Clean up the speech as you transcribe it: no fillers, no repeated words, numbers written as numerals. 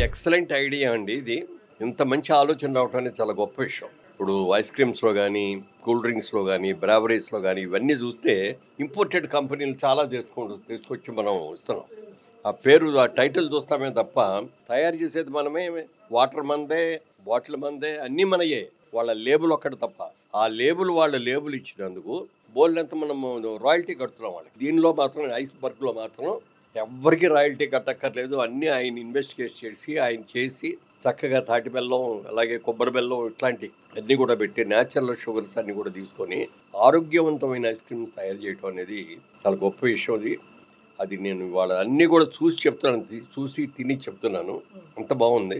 Excellent idea అండి ఇది. ఇంత మంచి ఆలోచన రావటం అనేది చాలా గొప్ప విషయం. ఇప్పుడు ఐస్ క్రీమ్స్‌లో గానీ, కూల్ డ్రింక్స్‌లో గానీ, బ్రావరీస్‌లో గానీ ఇవన్నీ చూస్తే ఇంపోర్టెడ్ కంపెనీలు చాలా తీసుకొచ్చి మనం ఇస్తున్నాం. ఆ పేరు, ఆ టైటిల్ చూస్తామే తప్ప తయారు చేసేది మనమే. వాటర్ మనదే, బాటిల్ మనదే, అన్నీ మనయే. వాళ్ళ లేబుల్ ఒక్కటి తప్ప. ఆ లేబుల్ వాళ్ళ లేబుల్ ఇచ్చినందుకు బోలెడంత మనము రాయల్టీ కడుతున్నాం వాళ్ళకి. దీనిలో మాత్రం ఐస్‌బర్గ్‌లో మాత్రం ఎవ్వరికీ రాయల్టీ కట్టక్కర్లేదు. అన్నీ ఆయన ఇన్వెస్టిగేట్ చేసి, ఆయన చేసి చక్కగా తాటి బెల్లం, అలాగే కొబ్బరి బెల్లం ఇట్లాంటి అన్నీ కూడా పెట్టి న్యాచురల్ షుగర్స్ అన్నీ కూడా తీసుకొని ఆరోగ్యవంతమైన ఐస్ క్రీమ్స్ తయారు చేయడం అనేది చాలా గొప్ప విషయం అది. అది నేను ఇవాళ అన్నీ కూడా చూసి చెప్తున్నాను, చూసి తిని చెప్తున్నాను. అంత బాగుంది.